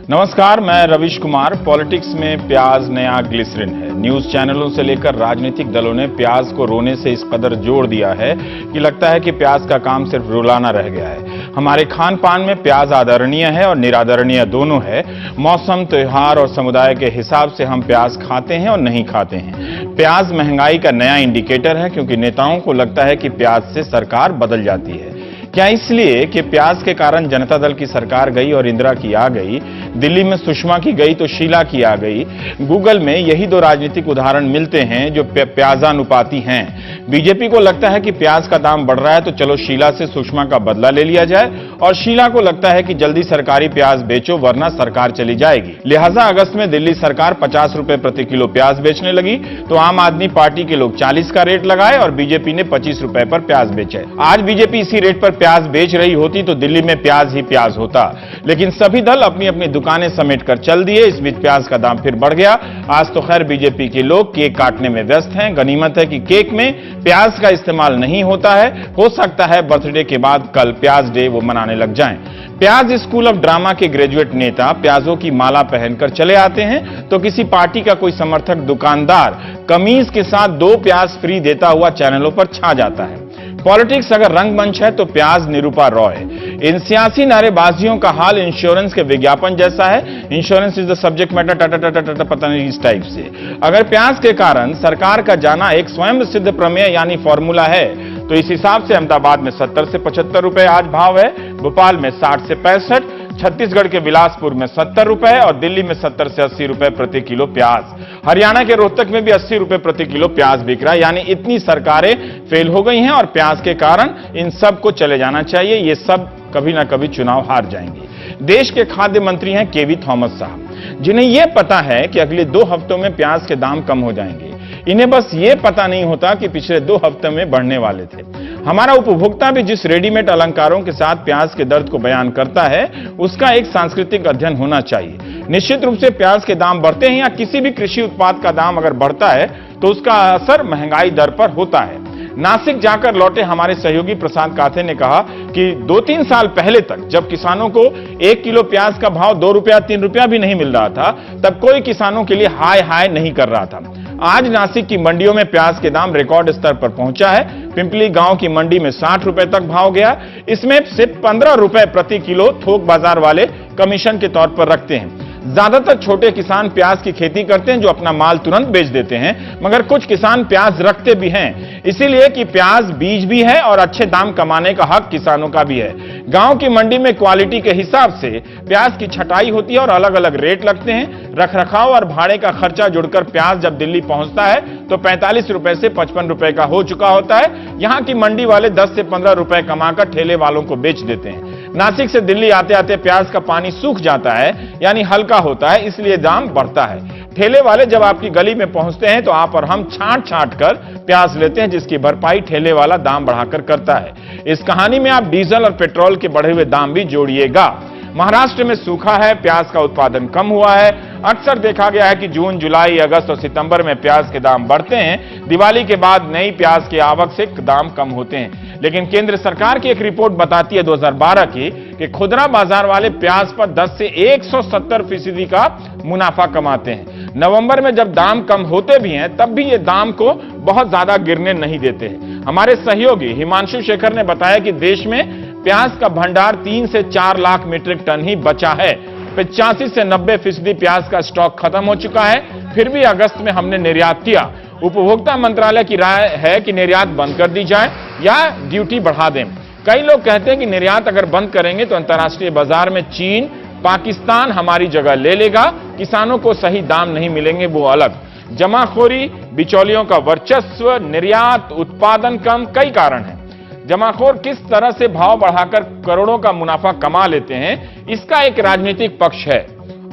नमस्कार, मैं रविश कुमार। पॉलिटिक्स में प्याज नया ग्लिसरीन है। न्यूज चैनलों से लेकर राजनीतिक दलों ने प्याज को रोने से इस कदर जोड़ दिया है कि लगता है कि प्याज का काम सिर्फ रुलाना रह गया है। हमारे खान पान में प्याज आदरणीय है और निरादरणीय दोनों है। मौसम, त्योहार और समुदाय के हिसाब से हम प्याज खाते हैं और नहीं खाते हैं। प्याज महंगाई का नया इंडिकेटर है, क्योंकि नेताओं को लगता है कि प्याज से सरकार बदल जाती है। क्या इसलिए कि प्याज के कारण जनता दल की सरकार गई और इंदिरा की आ गई, दिल्ली में सुषमा की गई तो शीला की आ गई। गूगल में यही दो राजनीतिक उदाहरण मिलते हैं जो प्याजानुपाती हैं। बीजेपी को लगता है कि प्याज का दाम बढ़ रहा है तो चलो शीला से सुषमा का बदला ले लिया जाए, और शीला को लगता है कि जल्दी सरकारी प्याज बेचो वरना सरकार चली जाएगी। लिहाजा अगस्त में दिल्ली सरकार 50 रुपए प्रति किलो प्याज बेचने लगी तो आम आदमी पार्टी के लोग 40 का रेट लगाए और बीजेपी ने 25 रुपए पर प्याज बेचे। आज बीजेपी इसी रेट पर प्याज बेच रही होती तो दिल्ली में प्याज ही प्याज होता, लेकिन सभी दल अपनी अपनी दुकानें समेटकर चल दिए। इस बीच प्याज का दाम फिर बढ़ गया। आज तो खैर बीजेपी के लोग केक काटने में व्यस्त हैं। गनीमत है कि केक में प्याज का इस्तेमाल नहीं होता है। हो सकता है बर्थडे के बाद कल प्याज डे वो मनाने लग जाएं। प्याज स्कूल ऑफ ड्रामा के ग्रेजुएट नेता प्याजों की माला पहनकर चले आते हैं तो किसी पार्टी का कोई समर्थक दुकानदार कमीज के साथ 2 प्याज फ्री देता हुआ चैनलों पर छा जाता है। पॉलिटिक्स अगर रंगमंच है तो प्याज निरूपा रॉय। इन सियासी नारेबाजियों का हाल इंश्योरेंस के विज्ञापन जैसा है। Insurance is the subject matter, पता नहीं इस टाइप से। अगर प्याज के कारण सरकार का जाना एक स्वयं सिद्ध प्रमेय यानी फॉर्मूला है तो इस हिसाब से अहमदाबाद में 70 से 75 रुपए आज भाव है, भोपाल में 60 से 65, छत्तीसगढ़ के बिलासपुर में 70 रुपए और दिल्ली में 70 से 80 रुपए प्रति किलो प्याज। हरियाणा के रोहतक में भी 80 रुपए प्रति किलो प्याज बिक रहा है। यानी इतनी सरकारें फेल हो गई हैं और प्याज के कारण इन सब को चले जाना चाहिए। ये सब कभी ना कभी चुनाव हार जाएंगे। देश के खाद्य मंत्री हैं केवी थॉमस साहब, जिन्हें यह पता है कि अगले 2 हफ्तों में प्याज के दाम कम हो जाएंगे। इन्हें बस ये पता नहीं होता कि पिछले 2 हफ्ते में बढ़ने वाले थे। हमारा उपभोक्ता भी जिस रेडीमेड अलंकारों के साथ प्याज के दर्द को बयान करता है उसका एक सांस्कृतिक अध्ययन होना चाहिए। निश्चित रूप से प्याज के दाम बढ़ते हैं या किसी भी कृषि उत्पाद का दाम अगर बढ़ता है तो उसका असर महंगाई दर पर होता है। नासिक जाकर लौटे हमारे सहयोगी प्रसाद काथे ने कहा कि 2-3 साल पहले तक जब किसानों को 1 किलो प्याज का भाव 2 रुपया 3 रुपया भी नहीं मिल रहा था तब कोई किसानों के लिए हाय हाय नहीं कर रहा था। आज नासिक की मंडियों में प्याज के दाम रिकॉर्ड स्तर पर पहुंचा है। पिंपली गांव की मंडी में 60 रुपए तक भाव गया। इसमें सिर्फ 15 रुपए प्रति किलो थोक बाजार वाले कमीशन के तौर पर रखते हैं। ज्यादातर छोटे किसान प्याज की खेती करते हैं जो अपना माल तुरंत बेच देते हैं, मगर कुछ किसान प्याज रखते भी हैं, इसीलिए कि प्याज बीज भी है और अच्छे दाम कमाने का हक किसानों का भी है। गांव की मंडी में क्वालिटी के हिसाब से प्याज की छटाई होती है और अलग अलग रेट लगते हैं। रखरखाव और भाड़े का खर्चा जुड़कर प्याज जब दिल्ली पहुंचता है तो 45 रुपए से 55 रुपए का हो चुका होता है। यहां की मंडी वाले 10 से 15 रुपए कमाकर ठेले वालों को बेच देते हैं। नासिक से दिल्ली आते आते प्याज का पानी सूख जाता है, यानी हल्का होता है, इसलिए दाम बढ़ता है। ठेले वाले जब आपकी गली में पहुंचते हैं तो आप और हम छांट छांट कर प्याज लेते हैं, जिसकी भरपाई ठेले वाला दाम बढ़ाकर करता है। इस कहानी में आप डीजल और पेट्रोल के बढ़े हुए दाम भी जोड़िएगा। महाराष्ट्र में सूखा है, प्याज का उत्पादन कम हुआ है। अक्सर देखा गया है कि जून, जुलाई, अगस्त और सितंबर में प्याज के दाम बढ़ते हैं। दिवाली के बाद नई प्याज की आवक से दाम कम होते हैं। लेकिन केंद्र सरकार की एक रिपोर्ट बताती है 2012 की कि खुदरा बाजार वाले प्याज पर 10 से 170% का मुनाफा कमाते हैं। नवंबर में जब दाम कम होते भी हैं तब भी ये दाम को बहुत ज्यादा गिरने नहीं देते हैं। हमारे सहयोगी हिमांशु शेखर ने बताया कि देश में प्याज का भंडार 3 से 4 लाख मीट्रिक टन ही बचा है। 85 से 90% प्याज का स्टॉक खत्म हो चुका है। फिर भी अगस्त में हमने निर्यात किया। उपभोक्ता मंत्रालय की राय है कि निर्यात बंद कर दी जाए या ड्यूटी बढ़ा दें। कई लोग कहते हैं कि निर्यात अगर बंद करेंगे तो अंतर्राष्ट्रीय बाजार में चीन, पाकिस्तान हमारी जगह ले लेगा। किसानों को सही दाम नहीं मिलेंगे, वो अलग। जमाखोरी, बिचौलियों का वर्चस्व, निर्यात, उत्पादन कम, कई कारण हैं। जमाखोर किस तरह से भाव बढ़ाकर करोड़ों का मुनाफा कमा लेते हैं, इसका एक राजनीतिक पक्ष है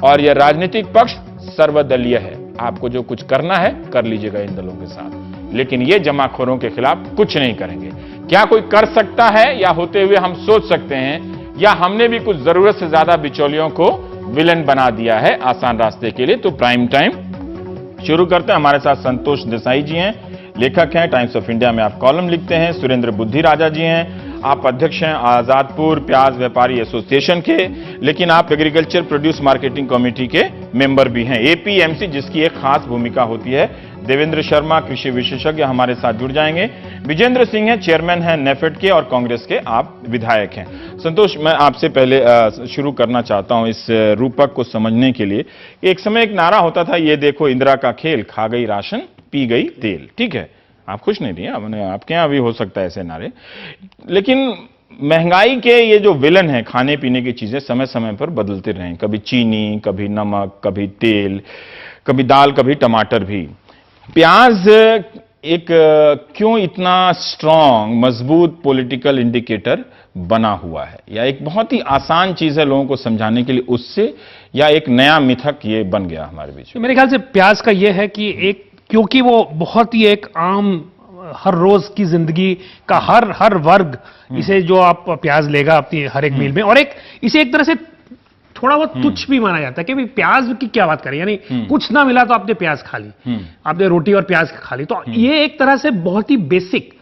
और यह राजनीतिक पक्ष सर्वदलीय है। आपको जो कुछ करना है कर लीजिएगा इन दलों के साथ, लेकिन ये जमाखोरों के खिलाफ कुछ नहीं करेंगे। क्या कोई कर सकता है या होते हुए हम सोच सकते हैं, या हमने भी कुछ जरूरत से ज्यादा बिचौलियों को विलन बना दिया है आसान रास्ते के लिए। तो प्राइम टाइम शुरू करते हैं। हमारे साथ संतोष देसाई जी हैं, लेखक हैं, टाइम्स ऑफ इंडिया में आप कॉलम लिखते हैं। सुरेंद्र बुद्धि राजा जी हैं, आप अध्यक्ष हैं आजादपुर प्याज व्यापारी एसोसिएशन के, लेकिन आप एग्रीकल्चर प्रोड्यूस मार्केटिंग कमेटी के मेंबर भी हैं, एपीएमसी, जिसकी एक खास भूमिका होती है। देवेंद्र शर्मा कृषि विशेषज्ञ हमारे साथ जुड़ जाएंगे। विजेंद्र सिंह हैं, चेयरमैन हैं नेफेड के और कांग्रेस के आप विधायक हैं। संतोष, मैं आपसे पहले शुरू करना चाहता हूं इस रूपक को समझने के लिए। एक समय एक नारा होता था, ये देखो इंदिरा का खेल, खा गई राशन पी गई तेल। ठीक है, आप खुश नहीं रही, आपके यहां भी हो सकता है ऐसे नारे, लेकिन महंगाई के ये जो विलन है, खाने पीने की चीजें समय समय पर बदलते रहे, कभी चीनी, कभी नमक, कभी तेल, कभी दाल, कभी टमाटर भी। प्याज एक क्यों इतना स्ट्रांग, मजबूत पॉलिटिकल इंडिकेटर बना हुआ है, या एक बहुत ही आसान चीज है लोगों को समझाने के लिए उससे, या एक नया मिथक ये बन गया हमारे बीच में? मेरे ख्याल से प्याज का ये है कि एक, क्योंकि वो बहुत ही एक आम हर रोज की जिंदगी का हर वर्ग इसे, जो आप प्याज लेगा अपनी हर एक मील में, और एक इसे एक तरह से थोड़ा बहुत तुच्छ भी माना जाता है कि भाई प्याज की क्या बात करें, यानी कुछ ना मिला तो आपने प्याज खा ली, आपने रोटी और प्याज खा ली। तो ये एक तरह से बहुत ही बेसिक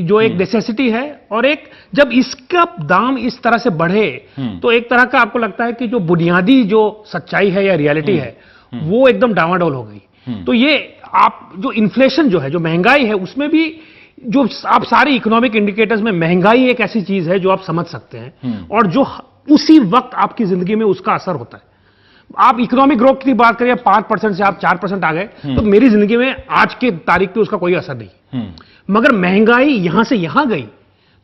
जो एक नेसेसिटी है, और एक जब इसका दाम इस तरह से बढ़े तो एक तरह का आपको लगता है कि जो बुनियादी जो सच्चाई है या रियलिटी है वो एकदम डामाडोल हो गई। तो ये आप जो इन्फ्लेशन जो है, जो महंगाई है, उसमें भी जो आप सारी इकोनॉमिक इंडिकेटर्स में महंगाई एक ऐसी चीज है जो आप समझ सकते हैं, और जो उसी वक्त आपकी जिंदगी में उसका असर होता है। आप इकोनॉमिक ग्रोथ की बात करिए, 5% से आप 4% आ गए, तो मेरी जिंदगी में आज के तारीख पे उसका कोई असर नहीं। मगर महंगाई यहां से यहां गई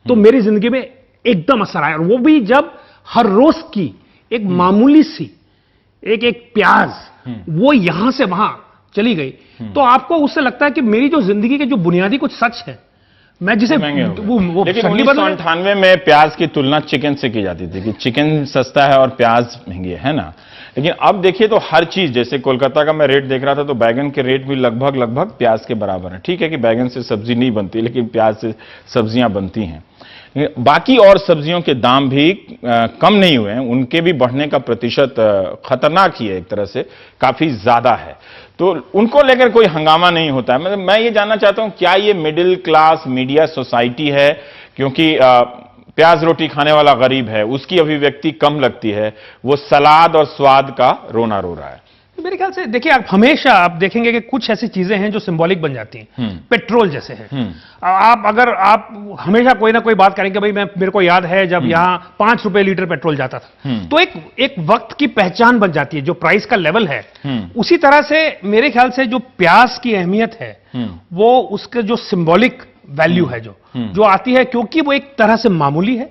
तो मेरी जिंदगी में एकदम असर आया, और वो भी जब हर रोज की एक मामूली सी एक प्याज वो यहां से वहां चली गई, तो आपको उससे लगता है कि मेरी जो जिंदगी के जो बुनियादी कुछ सच है, मैं जिसे वो लेकिन 1998 में प्याज की तुलना चिकन से की जाती थी कि चिकन सस्ता है और प्याज महंगी है ना। लेकिन अब देखिए तो हर चीज, जैसे कोलकाता का मैं रेट देख रहा था तो बैगन के रेट भी लगभग प्याज के बराबर है। ठीक है कि बैगन से सब्जी नहीं बनती, लेकिन प्याज से सब्जियां बनती हैं। बाकी और सब्जियों के दाम भी कम नहीं हुए हैं, उनके भी बढ़ने का प्रतिशत खतरनाक ही है, एक तरह से काफी ज्यादा है। तो उनको लेकर कोई हंगामा नहीं होता है। मतलब मैं ये जानना चाहता हूं, क्या ये मिडिल क्लास मीडिया सोसाइटी है, क्योंकि प्याज रोटी खाने वाला गरीब है, उसकी अभिव्यक्ति कम लगती है, वो सलाद और स्वाद का रोना रो रहा है? मेरे ख्याल से देखिए, आप हमेशा आप देखेंगे कि कुछ ऐसी चीजें हैं जो सिंबॉलिक बन जाती हैं। पेट्रोल जैसे है, अगर आप हमेशा कोई ना कोई बात करेंगे, भाई मेरे को याद है जब यहां 5 रुपए लीटर पेट्रोल जाता था, तो एक वक्त की पहचान बन जाती है, जो प्राइस का लेवल है। उसी तरह से मेरे ख्याल से जो प्याज की अहमियत है, वो उसके जो सिंबॉलिक वैल्यू है जो आती है, क्योंकि वो एक तरह से मामूली है,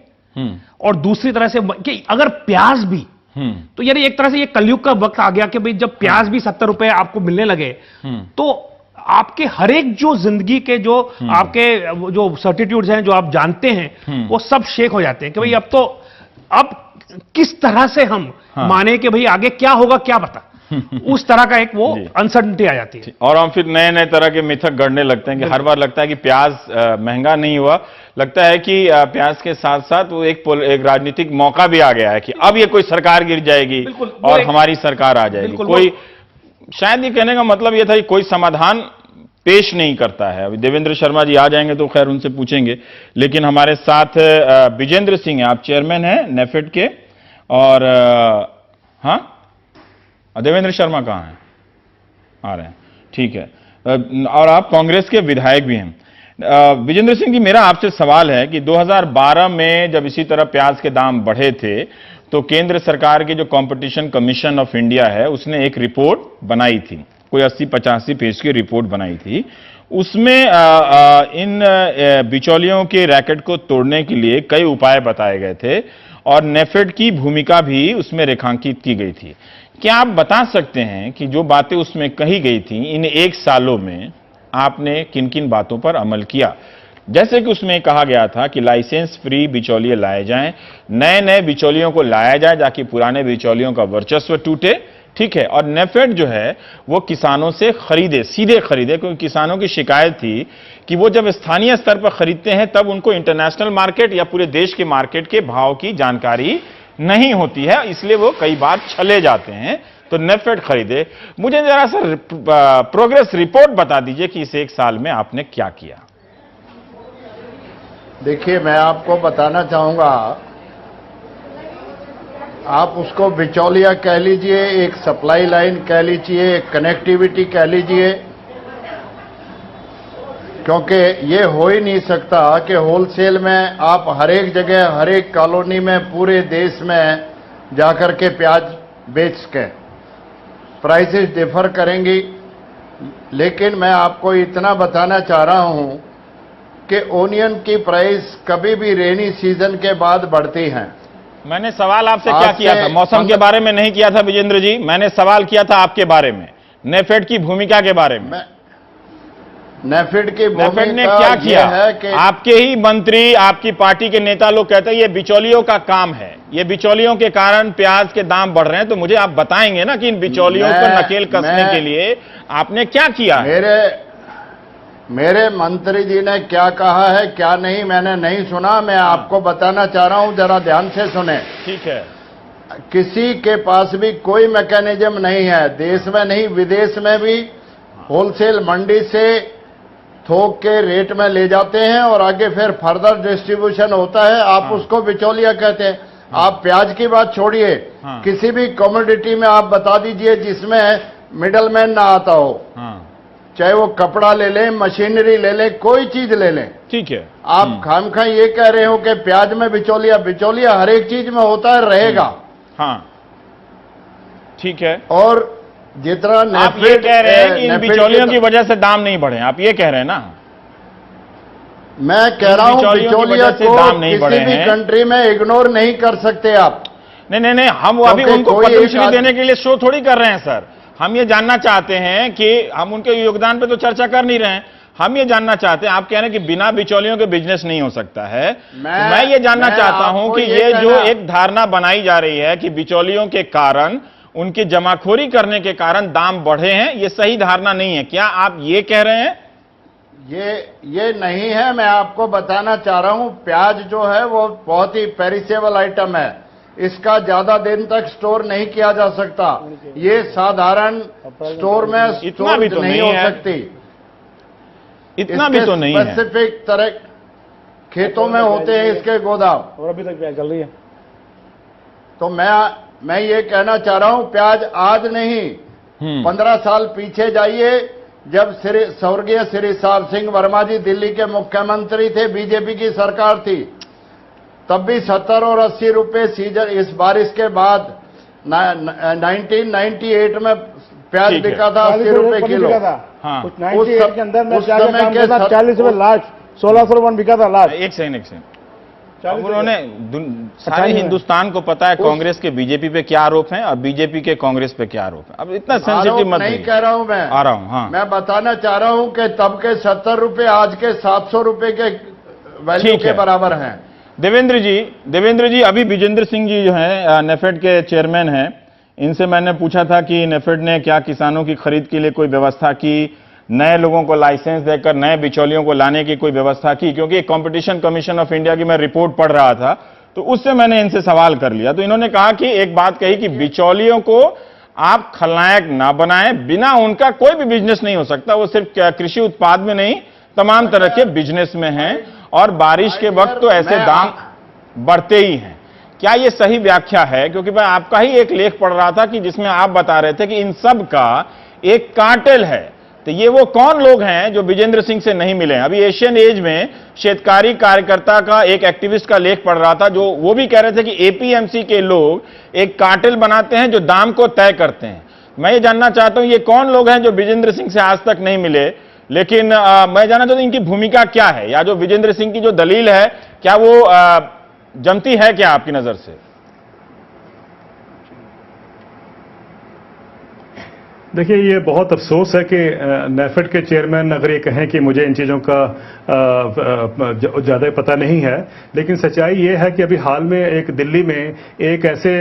और दूसरी तरह से कि अगर प्याज भी, तो यानी एक तरह से ये कलयुग का वक्त आ गया कि भाई जब प्याज भी 70 रुपए आपको मिलने लगे, तो आपके हर एक जो जिंदगी के जो आपके जो सर्टिट्यूड्स हैं, जो आप जानते हैं, वो सब शेक हो जाते हैं कि भाई अब किस तरह से हम माने कि भाई आगे क्या होगा क्या पता। उस तरह का एक वो अनसर्टेनिटी आ जाती है, और हम फिर नए नए तरह के मिथक गढ़ने लगते हैं कि हर बार लगता है कि प्याज महंगा नहीं हुआ, लगता है कि प्याज के साथ साथ वो एक राजनीतिक मौका भी आ गया है कि अब ये कोई सरकार गिर जाएगी और हमारी सरकार आ जाएगी। कोई, शायद ये कहने का मतलब ये था कि कोई समाधान पेश नहीं करता है। अभी देवेंद्र शर्मा जी आ जाएंगे तो खैर उनसे पूछेंगे, लेकिन हमारे साथ विजेंद्र सिंह हैं, आप चेयरमैन हैं नेफेड के, और हाँ, देवेंद्र शर्मा कहाँ हैं? आ रहे हैं, ठीक है, और आप कांग्रेस के विधायक भी हैं। विजेंद्र सिंह जी, मेरा आपसे सवाल है कि 2012 में जब इसी तरह प्याज के दाम बढ़े थे, तो केंद्र सरकार की जो कंपटीशन कमीशन ऑफ इंडिया है, उसने एक रिपोर्ट बनाई थी, कोई 80-85 पेज की रिपोर्ट बनाई थी। उसमें इन बिचौलियों के रैकेट को तोड़ने के लिए कई उपाय बताए गए थे, और नेफेड की भूमिका भी उसमें रेखांकित की गई थी। क्या आप बता सकते हैं कि जो बातें उसमें कही गई थी, इन 1 सालों में आपने किन किन बातों पर अमल किया? जैसे कि उसमें कहा गया था कि लाइसेंस फ्री बिचौलिए लाए जाएं, नए नए बिचौलियों को लाया जाए ताकि पुराने बिचौलियों का वर्चस्व टूटे, ठीक है, और नेफेड जो है वो किसानों से खरीदे, सीधे खरीदे, क्योंकि किसानों की शिकायत थी कि वो जब स्थानीय स्तर पर खरीदते हैं तब उनको इंटरनेशनल मार्केट या पूरे देश के मार्केट के भाव की जानकारी नहीं होती है, इसलिए वो कई बार चले जाते हैं। तो नेफेड खरीदे। मुझे जरा सा प्रोग्रेस रिपोर्ट बता दीजिए कि इस एक साल में आपने क्या किया। देखिए, मैं आपको बताना चाहूंगा, आप उसको बिचौलिया कह लीजिए, एक सप्लाई लाइन कह लीजिए, एक कनेक्टिविटी कह लीजिए, क्योंकि ये हो ही नहीं सकता कि होलसेल में आप हर एक जगह, हर एक कॉलोनी में, पूरे देश में जाकर के प्याज बेच के प्राइसेस डिफर करेंगी। लेकिन मैं आपको इतना बताना चाह रहा हूं कि ओनियन की प्राइस कभी भी रेनी सीजन के बाद बढ़ती हैं। मैंने सवाल आपसे क्या किया था? मौसम के बारे में नहीं किया था विजेंद्र जी, मैंने सवाल किया था आपके बारे में, नेफेड की भूमिका के बारे में। नेफेड की नेफेड ने क्या किया है कि आपके ही मंत्री, आपकी पार्टी के नेता लोग कहते हैं ये बिचौलियों का काम है, ये बिचौलियों के कारण प्याज के दाम बढ़ रहे हैं। तो मुझे आप बताएंगे ना कि इन बिचौलियों पर नकेल कसने के लिए आपने क्या किया? मेरे मंत्री जी ने क्या कहा है, क्या नहीं, मैंने नहीं सुना। मैं आपको बताना चाह रहा हूं, जरा ध्यान से सुने। ठीक है। किसी के पास भी कोई मैकेनिज्म नहीं है, देश में नहीं विदेश में भी, होलसेल मंडी से थोक के रेट में ले जाते हैं और आगे फिर फर्दर डिस्ट्रीब्यूशन होता है। आप उसको बिचौलिया कहते हैं। आप प्याज की बात छोड़िए, किसी भी कमोडिटी में आप बता दीजिए जिसमें मिडलमैन ना आता हो, चाहे वो कपड़ा ले लें, मशीनरी ले लें, कोई चीज ले लें। ठीक है। आप खामखा ये कह रहे हो कि प्याज में बिचौलिया, बिचौलिया हर एक चीज में होता है, रहेगा। हाँ, ठीक है। और जितना आप ये कह रहे हैं कि इन बिचौलियों की वजह से दाम नहीं बढ़े, आप ये कह रहे हैं ना? मैं कह रहा हूं बिचौलिया को दाम नहीं बढ़े किसी भी हैं। कंट्री में इग्नोर नहीं कर सकते आप। नहीं, हम अभी उनको पद्मश्री देने के लिए शो थोड़ी कर रहे हैं सर। हम ये जानना चाहते हैं कि हम उनके योगदान पे तो चर्चा कर नहीं रहे हैं, हम ये जानना चाहते हैं, आप कह रहे हैं कि बिना बिचौलियों के बिजनेस नहीं हो सकता है। मैं ये जानना चाहता हूं कि ये जो एक धारणा बनाई जा रही है कि बिचौलियों के कारण, उनकी जमाखोरी करने के कारण दाम बढ़े हैं, ये सही धारणा नहीं है, क्या आप ये कह रहे हैं? ये नहीं है। मैं आपको बताना चाह रहा हूं, प्याज जो है वो बहुत ही पेरिसेबल आइटम है, इसका ज्यादा दिन तक स्टोर नहीं किया जा सकता। ये साधारण स्टोर में स्टोर भी तो नहीं हो सकती, इतना भी तो नहीं है। स्पेसिफिक तरह खेतों में होते हैं इसके गोदाम, और अभी तक प्याज चल रही है। तो मैं ये कहना चाह रहा हूं, प्याज आज नहीं, 15 साल पीछे जाइए, जब स्वर्गीय श्री सार सिंह वर्मा जी दिल्ली के मुख्यमंत्री थे, बीजेपी की सरकार थी, तब भी 70 और 80 रुपए सीजन, इस बारिश के बाद 1998 में प्याज बिका था 80 रुपए किलो। हाँ। उस के अंदर में प्याज का काम करता 40 रुपए लास्ट, 1600 रुपए बिका था लास्ट। एक सेकंड। अब उन्होंने सारे हिंदुस्तान को पता है कांग्रेस के बीजेपी पे क्या आरोप हैं और बीजेपी के कांग्रेस पे क्या आरोप है। अब इतना सेंसिटिव मत नहीं कह रहा हूं मैं, आ रहा हूं। हाँ, मैं बताना चाह रहा हूं कि तब के 70 रुपए आज के 700 रुपए के वैल्यू के बराबर हैं। देवेंद्र जी, अभी विजेंद्र सिंह जी जो हैं नेफेड के चेयरमैन हैं, इनसे मैंने पूछा था कि नेफेड ने क्या किसानों की खरीद के लिए कोई व्यवस्था की, नए लोगों को लाइसेंस देकर नए बिचौलियों को लाने की कोई व्यवस्था की, क्योंकि कंपटीशन कमीशन ऑफ इंडिया की मैं रिपोर्ट पढ़ रहा था, तो उससे मैंने इनसे सवाल कर लिया। तो इन्होंने कहा कि एक बात कही कि बिचौलियों को आप खलनायक ना बनाएं, बिना उनका कोई भी बिजनेस नहीं हो सकता। वो सिर्फ कृषि उत्पाद में नहीं, तमाम तरह के बिजनेस में हैं, और बारिश के वक्त तो ऐसे दाम बढ़ते ही हैं। क्या ये सही व्याख्या है? क्योंकि मैं आपका ही एक लेख पढ़ रहा था कि जिसमें आप बता रहे थे कि इन सब का एक कार्टेल है। तो ये वो कौन लोग हैं जो विजेंद्र सिंह से नहीं मिले? अभी एशियन एज में शेतकारी कार्यकर्ता का एक एक्टिविस्ट का लेख पढ़ रहा था, जो वो भी कह रहे थे कि एपीएमसी के लोग एक कार्टेल बनाते हैं जो दाम को तय करते हैं। मैं ये जानना चाहता हूं ये कौन लोग हैं जो विजेंद्र सिंह से आज तक नहीं मिले, लेकिन मैं जानना चाहता हूं इनकी भूमिका क्या है, या जो विजेंद्र सिंह की जो दलील है क्या वो जमती है क्या आपकी नजर से? देखिए, ये बहुत अफसोस है कि नेफेड के चेयरमैन अगर ये कहें कि मुझे इन चीज़ों का ज़्यादा पता नहीं है, लेकिन सच्चाई ये है कि अभी हाल में एक दिल्ली में एक ऐसे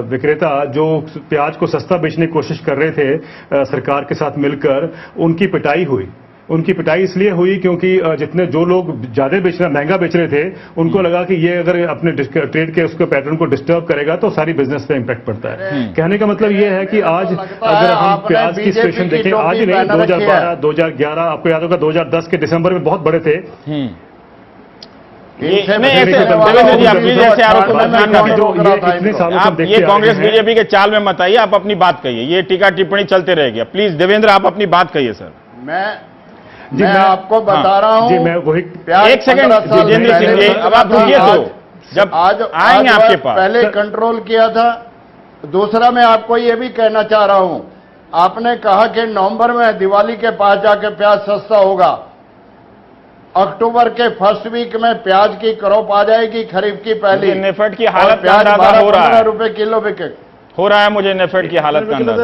विक्रेता जो प्याज को सस्ता बेचने की कोशिश कर रहे थे सरकार के साथ मिलकर, उनकी पिटाई हुई। उनकी पिटाई इसलिए हुई क्योंकि जितने जो लोग ज्यादा महंगा बेच रहे थे उनको लगा कि ये अगर अपने ट्रेड के उसके पैटर्न को डिस्टर्ब करेगा तो सारी बिजनेस पे इम्पैक्ट पड़ता है। कहने का मतलब ये है कि आज अगर हम प्याज की सिचुएशन देखें, आज ही नहीं 2012, 2011, आपको याद होगा 2010 के दिसंबर में बहुत बड़े थे। देवेंद्र जी, आप प्लीज ऐसे आरोपों पर ध्यान न दें। इतने सालों से आप ये कांग्रेस बीजेपी के चाल में मत आइए, आप अपनी बात कहिए, ये टीका टिप्पणी चलते रहेगी। प्लीज देवेंद्र, आप अपनी बात कहिए सर। मैं आपको बता रहा हूं, जी मैं वही एक सेकंड जितेंद्र सिंह जी, अब आप रुकिए तो जब आज आएंगे आपके पास। पहले कंट्रोल किया था। दूसरा मैं आपको ये भी कहना चाह रहा हूं, आपने कहा कि नवंबर में दिवाली के पास जाके प्याज सस्ता होगा। अक्टूबर के फर्स्ट वीक में प्याज की क्रॉप आ जाएगी, खरीफ की पहली। नेफेड की हालत प्याज हो रहा है, 12-15 किलो बिके हो रहा है मुझे नेफेड की हालत का अंदाजा।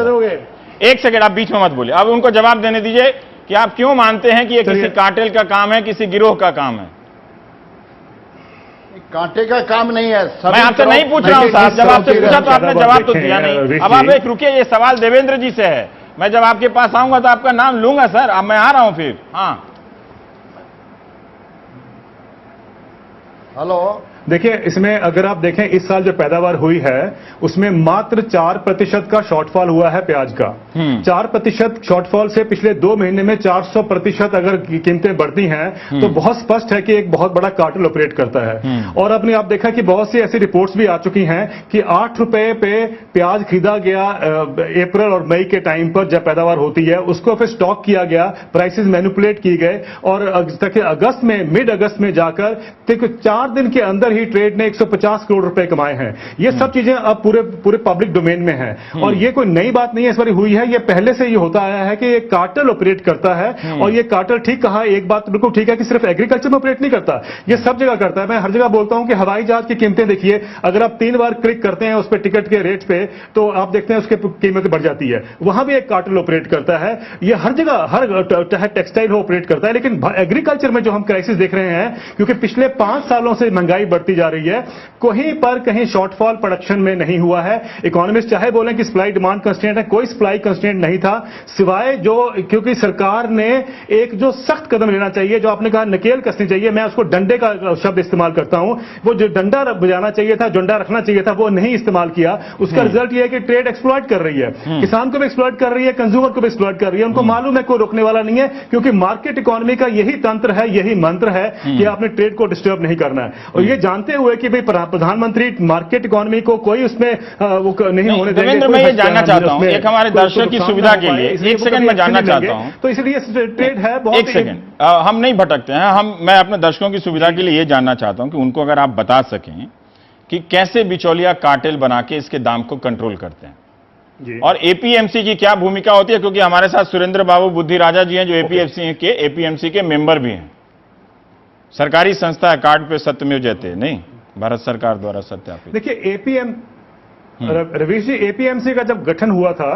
एक सेकंड, आप बीच में मत बोलिए, अब उनको जवाब देने दीजिए कि आप क्यों मानते हैं कि ये किसी कार्टेल का काम है, किसी गिरोह का काम है। कांटे का काम नहीं है। मैं आपसे नहीं पूछ रहा हूं साहब, जब आपसे पूछा तो आपने जवाब तो दिया नहीं। अब आप एक रुकिए, ये सवाल देवेंद्र जी से है। मैं जब आपके पास आऊंगा तो आपका नाम लूंगा सर। अब मैं आ रहा हूं फिर। हाँ हेलो, देखिए, इसमें अगर आप देखें इस साल जो पैदावार हुई है उसमें मात्र 4% का शॉर्टफॉल हुआ है प्याज का। 4% शॉर्टफॉल से पिछले 2 महीने में 400% अगर कीमतें बढ़ती हैं तो बहुत स्पष्ट है कि एक बहुत बड़ा कार्टेल ऑपरेट करता है। और आपने आप देखा कि बहुत सी ऐसी रिपोर्ट्स भी आ चुकी हैं कि 8 रुपए पे प्याज खरीदा गया अप्रैल और मई के टाइम पर जब पैदावार होती है, उसको फिर स्टॉक किया गया, प्राइसेस मैनिपुलेट किए गए और अगस्त में, मिड अगस्त में जाकर 4 दिन के अंदर ही ट्रेड ने 150 करोड़ रुपए कमाए हैं। ये सब चीजें अब पूरे पब्लिक डोमेन में हैं और ये कोई नई बात नहीं है, इस बार हुई है, ये पहले से ये होता आया है कि ये कार्टेल ऑपरेट करता है। और ये कार्टेल, ठीक कहा, एक बात बिल्कुल ठीक है कि सिर्फ एग्रीकल्चर में ऑपरेट नहीं करता, ये सब जगह करता है। मैं हर जगह बोलता हूं कि हवाई जहाज की कीमतें देखिए, अगर आप 3 बार क्लिक करते हैं उस पर टिकट के रेट पे तो आप देखते हैं उसकी कीमतें बढ़ जाती है। वहां भी एक कार्टेल ऑपरेट करता है। ये हर जगह, हर टेक्सटाइल हो ऑपरेट करता है। लेकिन एग्रीकल्चर में जो हम क्राइसिस देख रहे हैं, क्योंकि पिछले 5 सालों से महंगाई बढ़ती जा रही है, कहीं पर कहीं शॉर्टफॉल प्रोडक्शन में नहीं हुआ है। इकोनॉमिस्ट चाहे बोलें कि सप्लाई डिमांड कंस्ट्रेंट है, कोई सप्लाई कंस्ट्रेंट नहीं था, सिवाय जो, क्योंकि सरकार ने एक जो सख्त कदम लेना चाहिए, जो आपने कहा नकेल कसनी चाहिए, मैं उसको डंडे का शब्द इस्तेमाल करता हूं, वो जो डंडा बजाना चाहिए था, डंडा रखना चाहिए था, वो नहीं इस्तेमाल किया। उसका रिजल्ट यह है कि ट्रेड एक्सप्लॉइट कर रही है, किसान को भी एक्सप्लॉइट कर रही है, कंज्यूमर को भी एक्सप्लॉइट कर रही है। उनको मालूम है कोई रोकने वाला नहीं है, क्योंकि मार्केट इकोनॉमी का यही तंत्र है, यही मंत्र है कि आपने ट्रेड को डिस्टर्ब नहीं करना है। और ये जानते हुए कि भाई प्रधानमंत्री मार्केट इकोनॉमी को कोई उसमें वो नहीं होने देंगे। देवेंद्र, मैं ये जानना चाहता हूं, एक हमारे दर्शक की सुविधा के लिए, एक सेकंड में जानना चाहता हूं, तो इसलिए ट्रेड है बहुत। एक सेकंड, हम नहीं भटकते हैं, मैं अपने दर्शकों की सुविधा के लिए ये जानना चाहता हूं कि उनको अगर आप बता सकें कि कैसे बिचौलिया कार्टेल बना के इसके दाम को कंट्रोल करते हैं जी। और एपीएमसी की क्या भूमिका होती है, क्योंकि हमारे साथ सुरेंद्र बाबू बुद्धि राजा जी हैं जो एपीएमसी के मेंबर भी हैं। सरकारी संस्था है, कार्ड पे सत्यमेव जयते, नहीं, भारत सरकार द्वारा सत्यापित। देखिए, रवीश जी, एपीएमसी का जब गठन हुआ था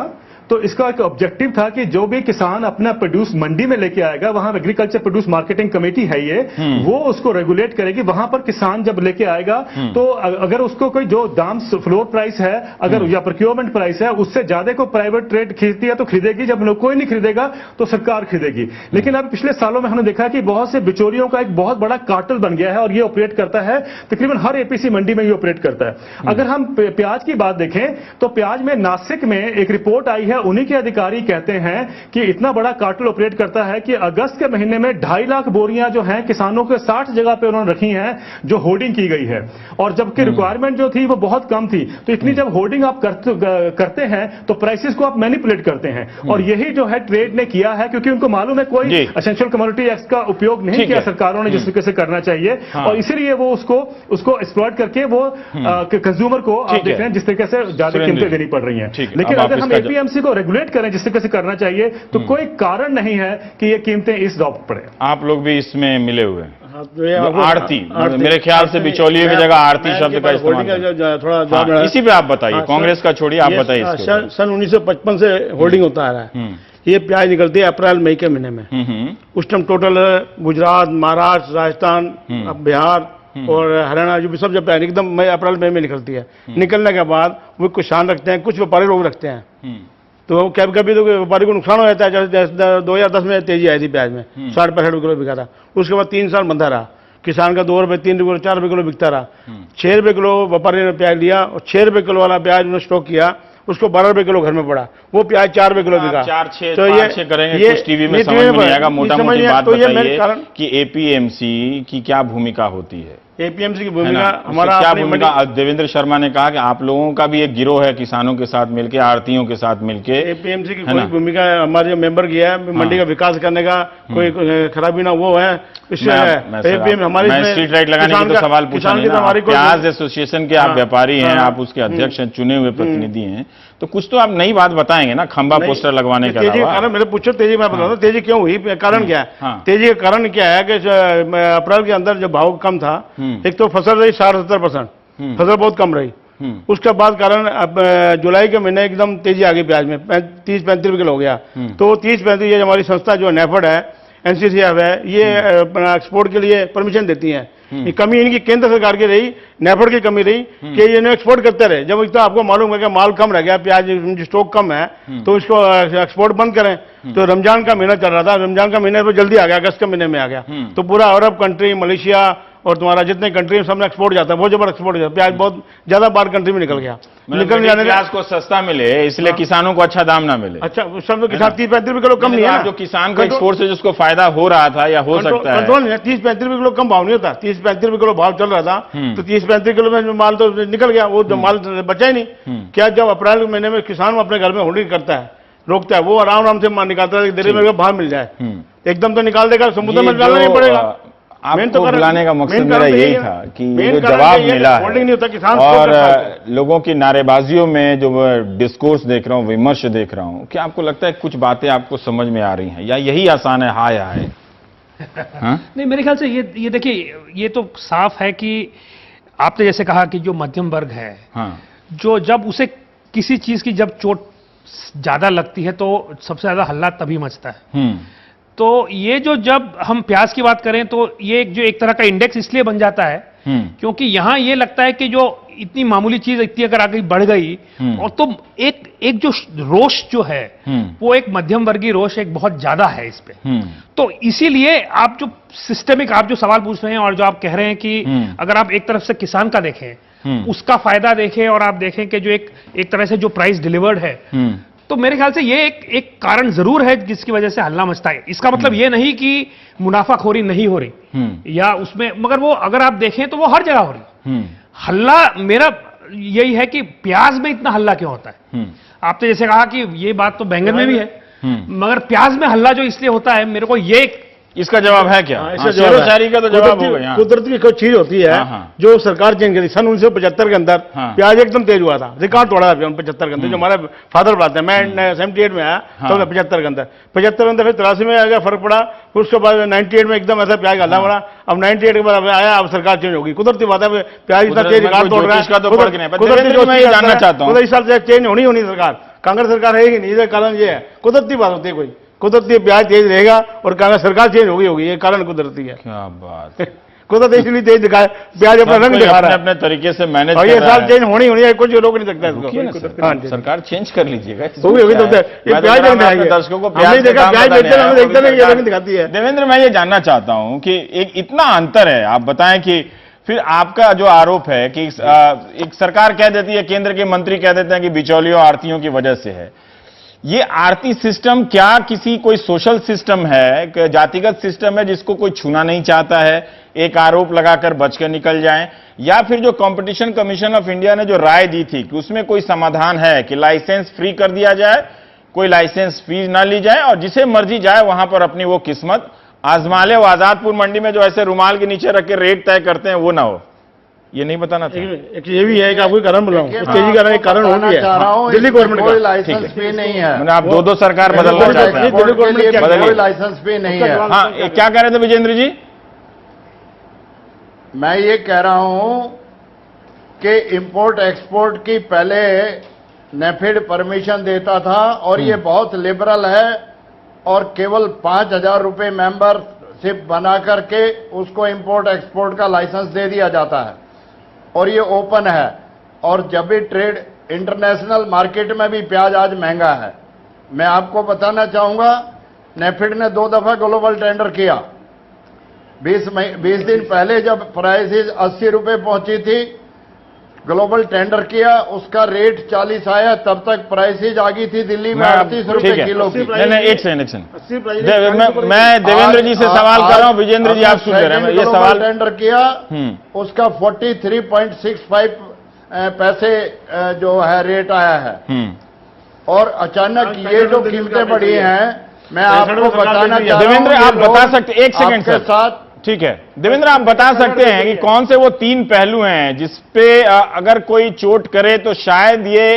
तो इसका एक ऑब्जेक्टिव था कि जो भी किसान अपना प्रोड्यूस मंडी में लेके आएगा, वहां एग्रीकल्चर प्रोड्यूस मार्केटिंग कमेटी है ये, वो उसको रेगुलेट करेगी। वहां पर किसान जब लेके आएगा तो अगर उसको कोई जो दाम फ्लोर प्राइस है, अगर या प्रोक्योरमेंट प्राइस है, उससे ज्यादा को प्राइवेट ट्रेड खरीदती है तो खरीदेगी, जब कोई नहीं खरीदेगा तो सरकार खरीदेगी। लेकिन अब पिछले सालों में हमने देखा कि बहुत से बिचौलियों का एक बहुत बड़ा कार्टेल बन गया है और ये ऑपरेट करता है, तकरीबन हर एपीसी मंडी में ये ऑपरेट करता है। अगर हम प्याज की बात देखें तो प्याज में नासिक में एक रिपोर्ट आई है, उन्हीं के अधिकारी कहते हैं कि इतना बड़ा कार्टेल ऑपरेट करता है कि अगस्त के महीने में 2.5 लाख बोरियां जो हैं किसानों के 60 जगह पे उन्होंने रखी हैं जो होर्डिंग की गई है, और जबकि रिक्वायरमेंट जो थी वो बहुत कम थी। तो इतनी जब होर्डिंग आप करते हैं तो प्राइसेस को आप मैनिपुलेट करते हैं, और यही जो है ट्रेड ने किया है, क्योंकि उनको मालूम है कोई एसेंशियल कमोडिटी एक्ट का उपयोग नहीं किया सरकारों ने जिस तरीके से करना चाहिए, और इसीलिए वो उसको एक्सप्लॉइट करके वो कंज्यूमर को आप देख रहे हैं जिस तरीके से ज्यादा कीमतें देनी पड़ रही हैं। लेकिन अगर हम एपीएमसी को रेगुलेट करें जिस तरीके से करना चाहिए तो कोई कारण नहीं है कि ये कीमतें इस दौर पर पड़े। आप लोग भी इसमें मिले हुए हैं। आरती, मेरे ख्याल से बिचौलिए की जगह आरती शब्द का इस्तेमाल थोड़ा, इसी पे आप बताइए, कांग्रेस का छोड़िए, आप बताइए। सन 1955 से होर्डिंग होता आ रहा है। ये प्याज निकलती है अप्रैल मई के महीने में। उस टाइम टोटल गुजरात, महाराष्ट्र, राजस्थान, बिहार और हरियाणा जो भी सब जब एकदम अप्रैल मई में निकलती है। निकलने के बाद वो किसान रखते हैं, कुछ व्यापारी लोग रखते हैं। तो कभी कभी तो व्यापारी को नुकसान हो जाता है। जैसे 2010 में तेजी आई थी प्याज में, 60-65 किलो बिका था। उसके बाद 3 साल बंधा रहा, किसान का 2 रुपये 3 रुपये 4 रुपये किलो बिकता रहा। 6 रुपये किलो व्यापारी ने प्याज लिया और 6 रुपये किलो वाला प्याज उन्होंने स्टॉक किया, उसको 12 रुपए किलो घर में पड़ा, वो प्याज 4 रुपए किलो बिका। 4-6 तो ये करेंगे, कुछ टीवी में समझ में नहीं आएगा। मोटा मोटी बात बताइए कि एपीएमसी की क्या भूमिका होती है? एपीएमसी की भूमिका हमारा क्या भूमिका? देवेंद्र शर्मा ने कहा कि आप लोगों का भी एक गिरोह है किसानों के साथ मिलके, आड़तियों के साथ मिलके। एपीएमसी की कोई भूमिका, हमारे जो मेंबर किया है मंडी का विकास करने का, कोई खराबी ना वो है। इससे हमारी स्ट्रीट लाइट लगाने की तो सवाल पूछा नहीं ना। प्याज एसोसिएशन के आप व्यापारी हैं, आप उसके अध्यक्ष हैं, चुने हुए प्रतिनिधि हैं, तो कुछ तो आप नई बात बताएंगे ना, खंबा पोस्टर लगवाने के अलावा। कारण मेरे पूछो तेजी, मैं बताता हूँ तेजी क्यों हुई, कारण क्या है। तेजी का कारण क्या है कि अप्रैल के अंदर जब भाव कम था, एक तो फसल रही 60-70%, फसल बहुत कम रही। उसके बाद कारण अब जुलाई के महीने एकदम तेजी आ गई प्याज में, 30-35 रुपये किलो हो गया। तो 30-35, ये हमारी संस्था जो नेफेड है, एनसीसीएफ है, ये एक्सपोर्ट के लिए परमिशन देती है। ये कमी इनकी केंद्र सरकार की रही, नेफेड की कमी रही कि ये एक्सपोर्ट करते रहे। जब तो आपको मालूम है कि माल कम रह गया, प्याज स्टॉक कम है, तो इसको एक्सपोर्ट बंद करें। तो रमजान का महीना चल रहा था, रमजान का महीना तो जल्दी आ गया, अगस्त के महीने में आ गया। तो पूरा अरब कंट्री, मलेशिया और तुम्हारा जितने कंट्री सब में एक्सपोर्ट जाता है, बहुत जबरदस्त एक्सपोर्ट जाता है। प्याज बहुत ज्यादा बाहर कंट्री में निकल गया। निकल जाने प्याज को सस्ता मिले, इसलिए किसानों को अच्छा दाम ना मिले। अच्छा, उस समय किसान 30-35 रुपये किलो कम नहीं है। जो किसान को एक्सपोर्ट से जिसको फायदा हो रहा था या हो सकता है, कंट्रोल नहीं है। 30-35 रुपये किलो कम भाव नहीं होता। 30-35 रुपये किलो भाव चल रहा था, तो 30-35 किलो में माल तो निकल गया, वो माल बचा ही नहीं। क्या जब अप्रैल के महीने में किसान अपने घर में होल्डिंग करता है, रोकता है, वो आराम से माल निकालता है, दिल्ली में भाव मिल जाए, एकदम तो निकाल देगा, समुद्र में डालना नहीं पड़ेगा। आपको बुलाने का मकसद मेरा यही था कि ये जो जवाब मिला है और लोगों की नारेबाजियों में जो डिस्कोर्स देख रहा हूँ, विमर्श देख रहा हूँ, क्या आपको लगता है कुछ बातें आपको समझ में आ रही हैं, या यही आसान है हाय हाय? नहीं, मेरे ख्याल से ये देखिए, ये तो साफ है कि आपने जैसे कहा कि जो मध्यम वर्ग है, जो जब उसे किसी चीज की जब चोट ज्यादा लगती है तो सबसे ज्यादा हल्ला तभी मचता है। तो ये जो जब हम प्याज की बात करें तो ये जो एक तरह का इंडेक्स इसलिए बन जाता है क्योंकि यहां ये लगता है कि जो इतनी मामूली चीज इतनी अगर आगे बढ़ गई, और तो एक जो रोष जो है वो एक मध्यम वर्गीय रोष एक बहुत ज्यादा है इस पे। तो इसीलिए आप जो सिस्टमिक आप जो सवाल पूछ रहे हैं और जो आप कह रहे हैं कि अगर आप एक तरफ से किसान का देखें, उसका फायदा देखें, और आप देखें कि जो एक तरह से जो प्राइस डिलीवर्ड है, तो मेरे ख्याल से ये एक कारण जरूर है जिसकी वजह से हल्ला मचता है। इसका मतलब ये नहीं कि मुनाफाखोरी नहीं हो रही या उसमें, मगर वो अगर आप देखें तो वो हर जगह हो रही। हल्ला मेरा यही है कि प्याज में इतना हल्ला क्यों होता है। आपने जैसे कहा कि ये बात तो बैंगन में भी है, मगर प्याज में हल्ला जो इसलिए होता है, मेरे को ये इसका जवाब है क्या? शेरोशायरी का तो जवाब हो गया। कुदरती कोई चीज होती है जो सरकार चेंज करी। सन 1975 के अंदर प्याज एकदम तेज हुआ था, रिकॉर्ड तोड़ा था 75 के अंदर, जो हमारे फादर बताते हैं। मैं 78 में आया तो 75 के अंदर, 75 के अंदर फिर 83 में आ गया, फर्क पड़ा। उसके बाद 98 में एकदम ऐसा प्याज हल्ला पड़ा। अब 98 के बाद आया, अब सरकार चेंज होगी। कुदरती बात है, प्याज इतना तेज रिकॉर्ड तोड़ रहा है। जानना चाहता हूँ, इस साल से चेंज होनी सरकार, कांग्रेस सरकार है ही नहीं। इसका कारण ये है, कुदरती बात होती है, कोई कुदरती प्याज तेज रहेगा और कांग्रेस सरकार चेंज होगी, ये कारण कुदरती है। क्या बात कुदरत इसलिए तेज दिखाए, प्याज अपना रंग दिखा रहा है, अपने तरीके से मैनेज कर रहा है। ये साल चेंज होनी है, कुछ रोक नहीं सकता इसको। सरकार चेंज कर लीजिएगा, ये प्याज दर्शकों को प्याज देखते नहीं, ये रंग दिखाती है। देवेंद्र, मैं ये जानना चाहता हूं कि एक इतना अंतर है, आप बताएं कि फिर आपका जो आरोप है कि एक सरकार कह देती है, केंद्र के मंत्री कह देते हैं कि बिचौलियों आड़तियों की वजह से है। ये आरती सिस्टम क्या किसी कोई सोशल सिस्टम है, जातिगत सिस्टम है जिसको कोई छूना नहीं चाहता है, एक आरोप लगाकर बच कर निकल जाए, या फिर जो कंपटीशन कमीशन ऑफ इंडिया ने जो राय दी थी कि उसमें कोई समाधान है कि लाइसेंस फ्री कर दिया जाए, कोई लाइसेंस फीस ना ली जाए और जिसे मर्जी जाए वहां पर अपनी वो किस्मत आजमा ले। वो आजादपुर मंडी में जो ऐसे रुमाल के नीचे रख के रेट तय करते हैं वो ना हो। ये नहीं बताना था। ये भी है कि आपको कारण बुलाऊं, तेजी का एक कारण हो भी है। दिल्ली गवर्नमेंट कोई लाइसेंस फी नहीं है। मैंने आप दो सरकार बदलना चाहते हैं, दिल्ली गवर्नमेंट कोई लाइसेंस फी नहीं है। हाँ, क्या कह रहे थे विजेंद्र जी? मैं ये कह रहा हूं कि इंपोर्ट एक्सपोर्ट की पहले नेफेड परमिशन देता था और ये बहुत लिबरल है और केवल 5,000 रुपये मेंबरशिप बना करके उसको इंपोर्ट एक्सपोर्ट का लाइसेंस दे दिया जाता है और ये ओपन है। और जब भी ट्रेड इंटरनेशनल मार्केट में भी प्याज आज महंगा है, मैं आपको बताना चाहूंगा, नेफेड ने 2 दफा ग्लोबल टेंडर किया। 20 दिन पहले जब प्राइसेस 80 रुपए पहुंची थी, ग्लोबल टेंडर किया, उसका रेट 40 आया, तब तक प्राइसेज आ गई थी दिल्ली में 38 रुपए किलो की। नहीं, एक सेकंड, मैं देवेंद्र जी से सवाल कर रहा हूं, विजेंद्र जी आप सुन रहे हैं, ये सवाल टेंडर किया, उसका 43.65 पैसे जो है रेट आया है। और अचानक ये जो कीमतें बढ़ी हैं, मैं आपको बताना चाहता हूं, देवेंद्र आप बता सकते, एक सेकंड के साथ, ठीक है देवेंद्र, आप बता सकते हैं कि कौन से वो 3 पहलू हैं जिसपे अगर कोई चोट करे तो शायद ये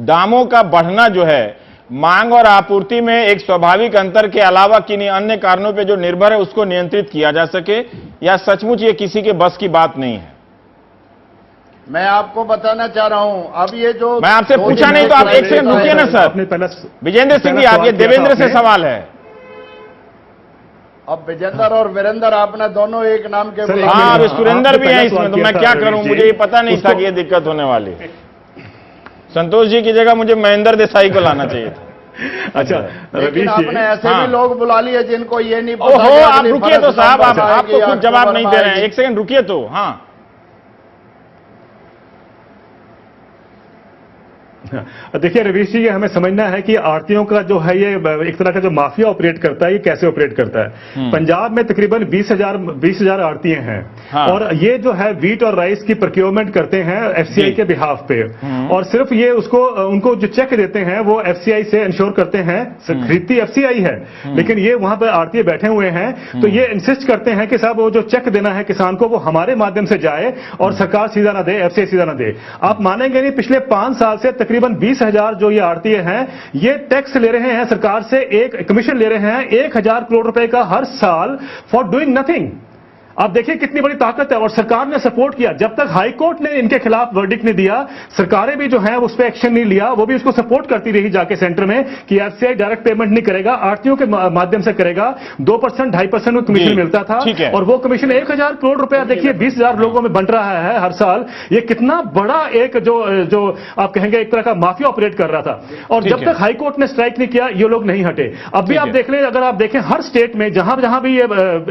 दामों का बढ़ना जो है मांग और आपूर्ति में एक स्वाभाविक अंतर के अलावा किन्हीं अन्य कारणों पे जो निर्भर है उसको नियंत्रित किया जा सके, या सचमुच ये किसी के बस की बात नहीं है? मैं आपको बताना चाह रहा हूं, अब ये जो मैं आपसे पूछा नहीं तो आप एक सेकंड रुकिए ना सर। विजेंद्र सिंह जी, आप ये देवेंद्र से सवाल है। अब विजेंद्र और वीरेंद्र आपने दोनों एक नाम के हाँ, अब सुरेंद्र भी है इसमें, तो मैं क्या करूं, मुझे ये पता नहीं था कि ये दिक्कत होने वाली है। संतोष जी की जगह मुझे महेंद्र देसाई को लाना चाहिए था। अच्छा, लेकिन आपने ऐसे भी लोग बुला लिए जिनको ये नहीं पता। ओहो, आप रुकिए तो साहब, आप तो खुद जवाब नहीं दे रहे हैं, एक सेकंड रुकिए तो। हाँ, देखिए रवीश जी, ये हमें समझना है कि आड़तियों का जो है ये एक तरह का जो माफिया ऑपरेट करता है, ये कैसे ऑपरेट करता है। पंजाब में तकरीबन 20,000 आड़तियां हैं। हाँ। और ये जो है व्हीट और राइस की प्रोक्योरमेंट करते हैं एफसीआई के बिहाफ पे, और सिर्फ ये उनको जो चेक देते हैं वो एफसीआई से इंश्योर करते हैं, खरीदती एफसीआई है, लेकिन ये वहां पर आड़ती बैठे हुए हैं, तो ये इंसिस्ट करते हैं कि साहब वो जो चेक देना है किसान को वो हमारे माध्यम से जाए और सरकार सीधा ना दे, एफसीआई सीधा ना दे। आप मानेंगे नहीं, पिछले 5 साल से तकरीबन 20,000 जो ये आड़तीय हैं, ये टैक्स ले रहे हैं सरकार से, एक कमीशन ले रहे हैं 1,000 करोड़ रुपए का हर साल फॉर डूइंग नथिंग। आप देखिए कितनी बड़ी ताकत है, और सरकार ने सपोर्ट किया। जब तक हाई कोर्ट ने इनके खिलाफ वर्डिक्ट नहीं दिया, सरकारें भी जो है उस पर एक्शन नहीं लिया, वो भी उसको सपोर्ट करती रही जाके सेंटर में कि एफसीआई डायरेक्ट पेमेंट नहीं करेगा, आड़तियों के माध्यम से करेगा। 2% 2.5% कमीशन मिलता था, और वो कमीशन 1,000 करोड़ रुपया देखिए 20,000 लोगों में बंट रहा है हर साल। ये कितना बड़ा एक जो आप कहेंगे एक तरह का माफिया ऑपरेट कर रहा था। और जब तक हाई कोर्ट ने स्ट्राइक नहीं किया, ये लोग नहीं हटे। अब भी आप देख लें, अगर आप देखें हर स्टेट में जहां भी ये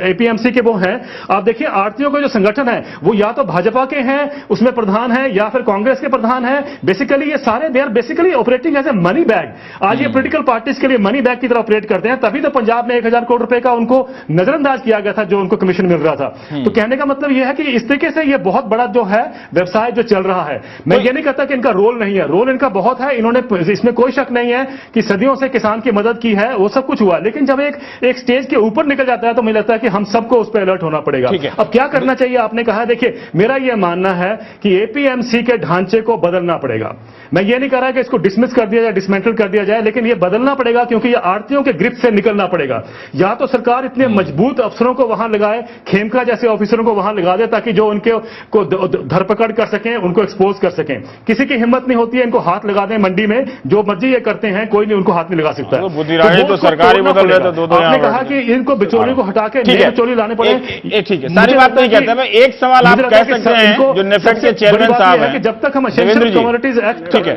एपीएमसी के वो हैं, आप देखिए आड़तियों के जो संगठन है वो या तो भाजपा के हैं, उसमें प्रधान है, या फिर कांग्रेस के प्रधान है। बेसिकली ये सारे they are basically operating as a money bag. आज ये पॉलिटिकल पार्टीज के लिए मनी बैग की तरह ऑपरेट करते हैं। तभी तो पंजाब में 1,000 करोड़ रुपए का उनको नजरअंदाज किया गया था जो उनको कमीशन मिल रहा था। तो कहने का मतलब यह है कि इस तरीके से ये बहुत बड़ा जो है व्यवसाय जो चल रहा है। मैं ये नहीं कहता कि इनका रोल नहीं है, रोल इनका बहुत है। इन्होंने, इसमें कोई शक नहीं है कि सदियों से किसान की मदद की है, वो सब कुछ हुआ। लेकिन जब एक स्टेज के ऊपर निकल जाता है तो मुझे लगता है कि हम सबको उस पर अलर्ट होना पड़ेगा। अब क्या करना चाहिए आपने कहा, देखिए मेरा यह मानना है कि एपीएमसी के ढांचे को बदलना पड़ेगा। मैं ये नहीं कह रहा कि इसको डिसमिस कर दिया जाए, डिसमेंटल कर दिया जाए, लेकिन ये बदलना पड़ेगा, क्योंकि ये आड़तियों के ग्रिप से निकलना पड़ेगा। या तो सरकार इतने मजबूत अफसरों को वहां लगाए, खेमका जैसे ऑफिसरों को वहां लगा दे, ताकि जो उनके को धरपकड़ कर सकें, उनको एक्सपोज कर सकें। किसी की हिम्मत नहीं होती है, इनको हाथ लगा दें मंडी में, जो मर्जी ये करते हैं, कोई नहीं उनको हाथ नहीं लगा सकता। तो सरकारी बदल रहे तो आपने कहा कि इनको बिचौलियों को हटा के नए बिचौली लाने पड़े। ठीक है, सारी बात नहीं कहता मैं, एक सवाल आप कह सकते हैं जो नेफेड के चेयरमैन साहब हैं, जब तक हम एसेंशियल कमोडिटीज एक्ट, ठीक है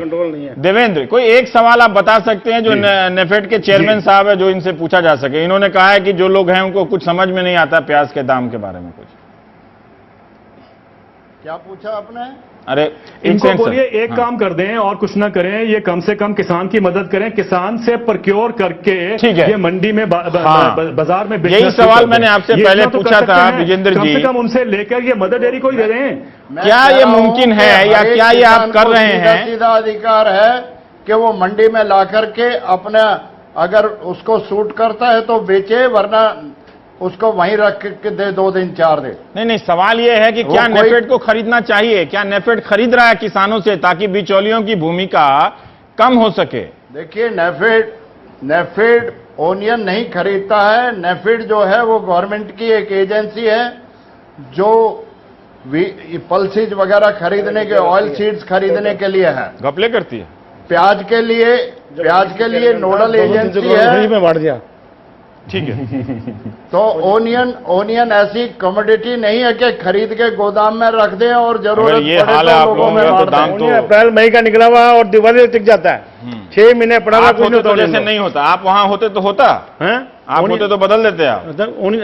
देवेंद्र, कोई एक सवाल आप बता सकते हैं जो नेफेड के चेयरमैन साहब है, जो इनसे पूछा जा सके। इन्होंने कहा है कि जो लोग हैं उनको कुछ समझ में नहीं आता प्याज के दाम के बारे में। कुछ क्या पूछा आपने? अरे इनको बोलिए एक काम कर दें और कुछ ना करें, ये कम से कम किसान की मदद करें, किसान से प्रोक्योर करके ये मंडी में बाजार में यही सवाल मैंने आपसे पहले पूछा था विजेंद्र जी, कम से कम उनसे लेकर ये मदर डेयरी को ही दे दें। क्या ये मुमकिन है, या क्या ये आप कर रहे हैं? सीधा अधिकार है कि वो मंडी में ला करके अपना, अगर उसको सूट करता है तो बेचे, वरना उसको वहीं रख के दे, 2 दिन 4 दिन। नहीं, सवाल यह है कि क्या नेफेड को खरीदना चाहिए? क्या नेफेड खरीद रहा है किसानों से ताकि बिचौलियों की भूमिका कम हो सके? देखिए, नेफेड ओनियन नहीं खरीदता है। नेफेड जो है वो गवर्नमेंट की एक एजेंसी है जो पल्सीज वगैरह खरीदने के, ऑयल सीड्स खरीदने के लिए है, घपले करती है। प्याज के लिए नोडल एजेंसी है। ठीक है। तो ओनियन ऐसी कमोडिटी नहीं है कि खरीद के गोदाम में रख दें और जरूरत अगर ये पड़े हाल है तो आप लोगों लोगों में का, तो बांट दाम दें। तो अप्रैल मई का निकला हुआ और दिवाली तक टिक जाता है। 6 महीने पड़ा हुआ आप कुछ होते नहीं तो होता जैसे नहीं होता, आप वहां होते तो होता, हैं? आप होते तो बदल देते आप।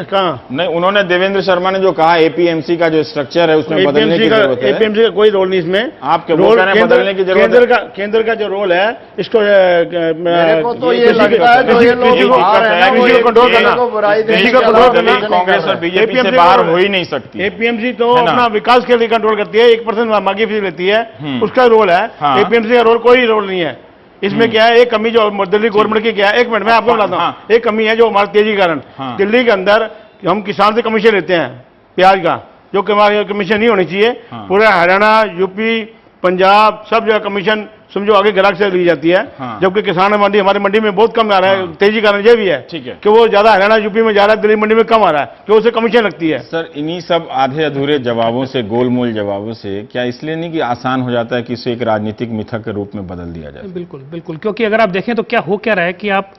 कहाँ नहीं, उन्होंने देवेंद्र शर्मा ने जो कहा एपीएमसी का जो स्ट्रक्चर है उसमें बदलने की जरूरत है। एपीएमसी का कोई रोल नहीं इसमें। आपके वो कह रहे हैं बदलने की जरूरत है। केंद्र का जो रोल है इसको मेरे को तो ये लगता है जो ये लोग बाहर हैं ना, वो कृषि को कंट्रोल एक करना, को बुराई देने कृषि के को अलावा कंट्रोल करना, कुछ नहीं कांग्रेस कर और रहे। बीजेपी से बाहर हो ही नहीं सकती। एपीएमसी तो है ना? अपना विकास के लिए कंट्रोल करती है, 1% मागी फीस लेती है, उसका रोल है। हाँ। एपीएमसी का रोल कोई रोल नहीं है इसमें। क्या है, एक कमी जो दिल्ली गवर्नमेंट की क्या है, एक मिनट में आपको बताता हूँ। एक कमी है जो हमारे तेजी के कारण हाँ। दिल्ली के अंदर हम किसान से कमीशन लेते हैं प्याज का, जो कमीशन नहीं होनी चाहिए। हाँ। पूरे हरियाणा, यूपी, पंजाब सब जगह कमीशन समझो आगे ग्राहक से ली जाती है। हाँ। जबकि किसान मंडी, हमारी मंडी में बहुत कम आ रहा है। तेजी का कारण ये भी है ठीक है। कि वो ज्यादा हरियाणा यूपी में जा रहा है, दिल्ली मंडी में कम आ रहा है, कि उसे कमीशन लगती है। सर, इन्हीं सब आधे अधूरे जवाबों से, गोलमोल जवाबों से क्या इसलिए नहीं कि आसान हो जाता है कि इसे एक राजनीतिक मिथक के रूप में बदल दिया जाए? बिल्कुल बिल्कुल, क्योंकि अगर आप देखें तो क्या हो क्या रहा है कि आप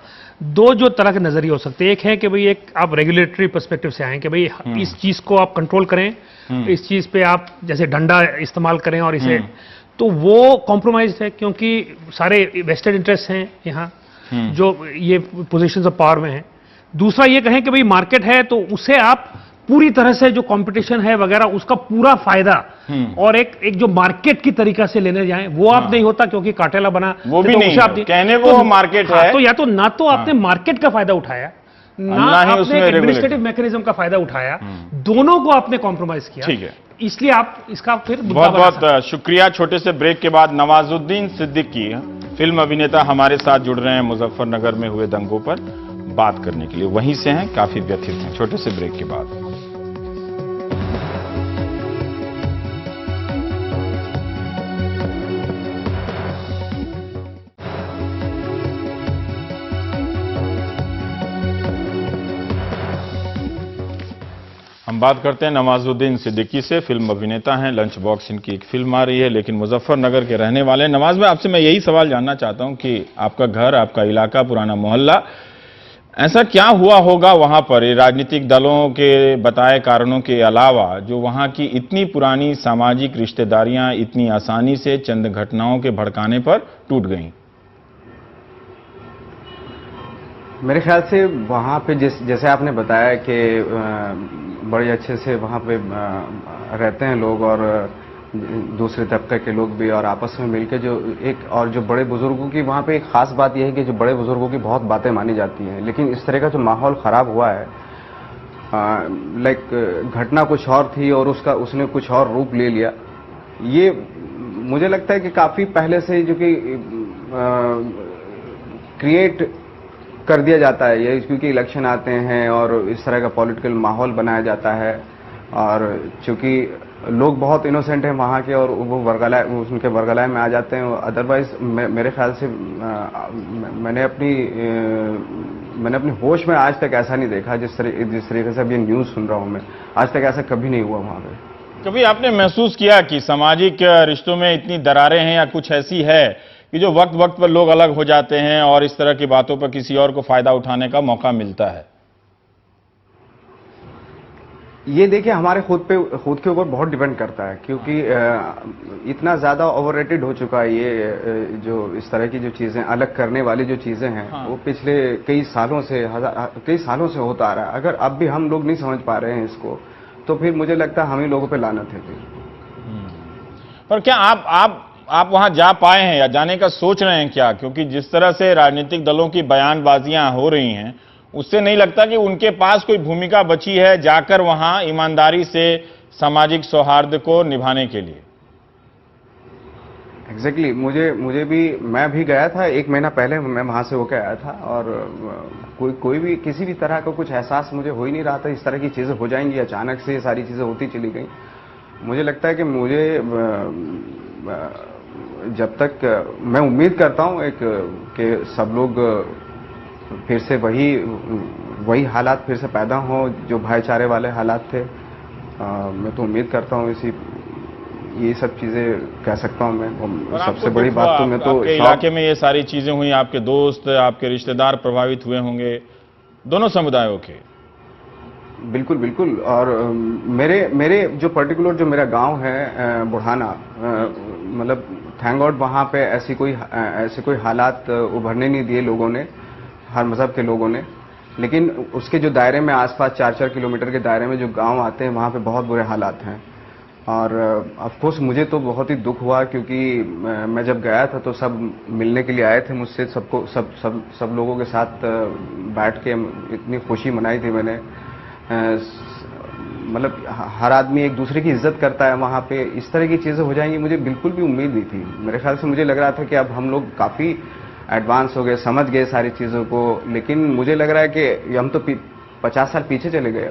दो जो तरह के नजरिए हो सकते हैं। एक है कि भाई एक आप रेगुलेटरी पर्सपेक्टिव से आए कि भाई इस चीज को आप कंट्रोल करें, इस चीज पे आप जैसे डंडा इस्तेमाल करें और इसे, तो वो कॉम्प्रोमाइज है क्योंकि सारे वेस्टेड इंटरेस्ट हैं यहाँ जो ये पोजीशंस ऑफ पावर में हैं। दूसरा ये कहें कि भाई मार्केट है तो उसे आप पूरी तरह से जो कंपटीशन है वगैरह उसका पूरा फायदा और एक जो मार्केट की तरीका से लेने जाएं वो आप नहीं होता क्योंकि कार्टेला बना, वो भी तो नहीं उसे आप है। कहने को मार्केट है। तो या तो ना तो आपने मार्केट का फायदा उठाया, ना ही आपने उसमें एडमिनिस्ट्रेटिव मैकेनिज्म का फायदा उठाया, दोनों को आपने कॉम्प्रोमाइज किया। ठीक है, इसलिए आप इसका फिर मुद्दा बहुत बना सकते हैं। बहुत शुक्रिया। छोटे से ब्रेक के बाद नवाजुद्दीन सिद्दीकी फिल्म अभिनेता हमारे साथ जुड़ रहे हैं मुजफ्फरनगर में हुए दंगों पर बात करने के लिए। वहीं से हैं, काफी व्यथित हैं। छोटे से ब्रेक के बाद हम बात करते हैं नवाजुद्दीन सिद्दीकी से। फिल्म अभिनेता हैं, लंच बॉक्स इनकी एक फिल्म आ रही है, लेकिन मुजफ्फरनगर के रहने वाले हैं। नवाज भाई, आपसे मैं यही सवाल जानना चाहता हूं कि आपका घर, आपका इलाका, पुराना मोहल्ला, ऐसा क्या हुआ होगा वहां पर ये राजनीतिक दलों के बताए कारणों के अलावा जो वहां की इतनी पुरानी सामाजिक रिश्तेदारियां इतनी आसानी से चंद घटनाओं के भड़काने पर टूट गईं? मेरे ख्याल से वहाँ पे जैसे आपने बताया कि बड़े अच्छे से वहाँ पे रहते हैं लोग और दूसरे तबके के लोग भी, और आपस में मिलकर जो एक और जो बड़े बुजुर्गों की वहाँ पे एक खास बात यह है कि जो बड़े बुजुर्गों की बहुत बातें मानी जाती हैं, लेकिन इस तरह का जो माहौल ख़राब हुआ है, लाइक घटना कुछ और थी और उसने कुछ और रूप ले लिया। ये मुझे लगता है कि काफ़ी पहले से जो कि क्रिएट कर दिया जाता है ये, क्योंकि इलेक्शन आते हैं और इस तरह का पॉलिटिकल माहौल बनाया जाता है, और चूंकि लोग बहुत इनोसेंट हैं वहाँ के और वो उनके वर्गलाय में आ जाते हैं। अदरवाइज मेरे ख्याल से मैंने अपनी होश में आज तक ऐसा नहीं देखा जिस तरीके से अब ये न्यूज़ सुन रहा हूँ मैं, आज तक ऐसा कभी नहीं हुआ वहाँ पे। कभी आपने महसूस किया कि सामाजिक रिश्तों में इतनी दरारें हैं या कुछ ऐसी है कि जो वक्त वक्त पर लोग अलग हो जाते हैं और इस तरह की बातों पर किसी और को फायदा उठाने का मौका मिलता है? ये देखिए हमारे खुद के ऊपर बहुत डिपेंड करता है, क्योंकि इतना ज्यादा ओवररेटेड हो चुका है ये जो इस तरह की जो चीजें अलग करने वाली जो चीजें हैं, वो पिछले कई सालों से होता आ रहा है। अगर अब भी हम लोग नहीं समझ पा रहे हैं इसको, तो फिर मुझे लगता है हम ही लोगों पे लानत है फिर। पर क्या आप वहां जा पाए हैं या जाने का सोच रहे हैं क्या? क्योंकि जिस तरह से राजनीतिक दलों की बयानबाजियां हो रही हैं, उससे नहीं लगता कि उनके पास कोई भूमिका बची है जाकर वहां ईमानदारी से सामाजिक सौहार्द को निभाने के लिए। एग्जैक्टली मुझे भी, मैं भी गया था 1 महीना पहले, मैं वहां से होकर आया था, और कोई भी किसी भी तरह का कुछ एहसास मुझे हो ही नहीं रहा था इस तरह की चीजें हो जाएंगी। अचानक से ये सारी चीजें होती चली गई। मुझे लगता है कि जब तक मैं उम्मीद करता हूं कि सब लोग फिर से वही हालात फिर से पैदा हों जो भाईचारे वाले हालात थे। मैं तो उम्मीद करता हूं ये सब चीजें कह सकता हूं मैं। सबसे बड़ी बात तो मैं तो इलाके में ये सारी चीजें हुई, आपके दोस्त, आपके रिश्तेदार प्रभावित हुए होंगे, दोनों समुदायों के? बिल्कुल बिल्कुल। और मेरे मेरे जो पर्टिकुलर जो मेरा गांव है बुढ़ाना, मतलब थैंक गॉड वहाँ पे ऐसे कोई हालात उभरने नहीं दिए लोगों ने, हर मजहब के लोगों ने। लेकिन उसके जो दायरे में आसपास 4-4 किलोमीटर के दायरे में जो गांव आते हैं वहाँ पे बहुत बुरे हालात हैं। और ऑफ कोर्स मुझे तो बहुत ही दुख हुआ, क्योंकि मैं जब गया था तो सब मिलने के लिए आए थे मुझसे, सब लोगों के साथ बैठ के इतनी खुशी मनाई थी मैंने। मतलब हर आदमी एक दूसरे की इज्जत करता है वहाँ पे। इस तरह की चीज़ें हो जाएंगी मुझे बिल्कुल भी उम्मीद नहीं थी। मेरे ख्याल से मुझे लग रहा था कि अब हम लोग काफ़ी एडवांस हो गए, समझ गए सारी चीज़ों को, लेकिन मुझे लग रहा है कि हम तो 50 साल पीछे चले गए।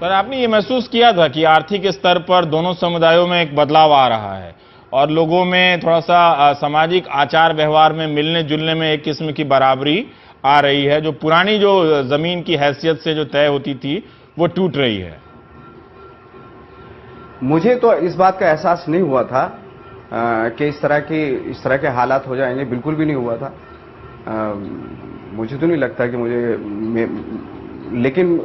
पर आपने ये महसूस किया था कि आर्थिक स्तर पर दोनों समुदायों में एक बदलाव आ रहा है और लोगों में थोड़ा सा सामाजिक आचार व्यवहार में मिलने जुलने में एक किस्म की बराबरी आ रही है, जो पुरानी जो जमीन की हैसियत से जो तय होती थी वो टूट रही है? मुझे तो इस बात का एहसास नहीं हुआ था कि इस तरह के हालात हो जाएंगे, बिल्कुल भी नहीं हुआ था। मुझे तो नहीं लगता कि लेकिन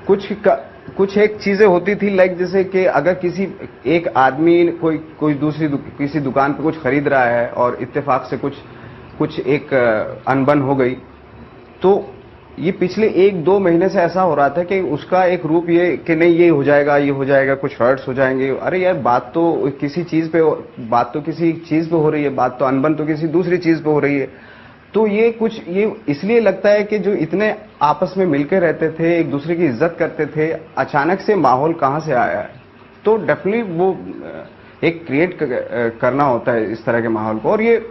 कुछ एक चीजें होती थी, लाइक जैसे कि अगर किसी एक आदमी कोई किसी दुकान पे कुछ खरीद रहा है और इत्तेफाक से कुछ एक अनबन हो गई, तो ये पिछले 1-2 महीने से ऐसा हो रहा था कि उसका एक रूप ये कि नहीं ये हो जाएगा, कुछ हर्ट्स हो जाएंगे। अरे यार, बात तो किसी चीज पे हो रही है, बात तो अनबन तो किसी दूसरी चीज पे हो रही है। तो ये इसलिए लगता है कि जो इतने आपस में मिलकर रहते थे, एक दूसरे की इज्जत करते थे, अचानक से माहौल कहां से आया है। तो डेफिनेटली वो एक क्रिएट करना होता है इस तरह के माहौल को, और ये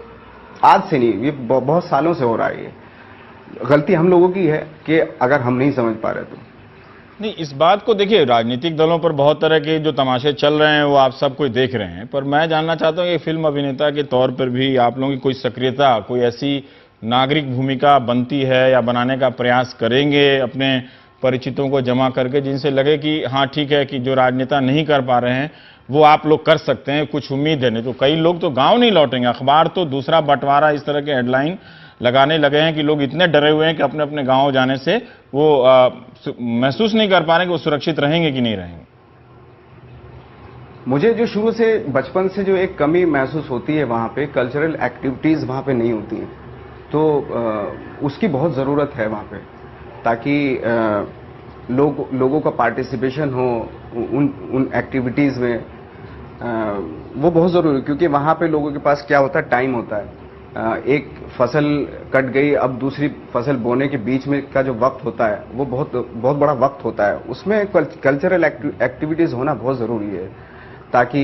आज से नहीं, ये बहुत सालों से हो रहा है। ये गलती हम लोगों की है कि अगर हम नहीं समझ पा रहे तो। नहीं, इस बात को देखिए, राजनीतिक दलों पर बहुत तरह के जो तमाशे चल रहे हैं वो आप सब कोई देख रहे हैं, पर मैं जानना चाहता हूं कि फिल्म अभिनेता के तौर पर भी आप लोगों की कोई सक्रियता, कोई ऐसी नागरिक भूमिका बनती है या बनाने का प्रयास करेंगे अपने परिचितों को जमा करके, जिनसे लगे कि हाँ ठीक है कि जो राजनेता नहीं कर पा रहे हैं वो आप लोग कर सकते हैं, कुछ उम्मीद है? नहीं तो कई लोग तो गांव नहीं लौटेंगे, अखबार तो दूसरा बंटवारा इस तरह के हेडलाइन लगाने लगे हैं कि लोग इतने डरे हुए हैं कि अपने अपने गांव जाने से वो महसूस नहीं कर पा रहे कि वो सुरक्षित रहेंगे कि नहीं रहेंगे। मुझे जो शुरू से बचपन से जो एक कमी महसूस होती है वहाँ पे, कल्चरल एक्टिविटीज़ वहाँ पे नहीं होती हैं, तो उसकी बहुत ज़रूरत है वहाँ पे, ताकि लोगों का पार्टिसिपेशन हो उन एक्टिविटीज़ में। वो बहुत ज़रूरी है, क्योंकि वहाँ पे लोगों के पास क्या होता है, टाइम होता है। एक फसल कट गई, अब दूसरी फसल बोने के बीच में का जो वक्त होता है वो बहुत बड़ा वक्त होता है। उसमें कल्चरल एक्टिविटीज़ होना बहुत ज़रूरी है, ताकि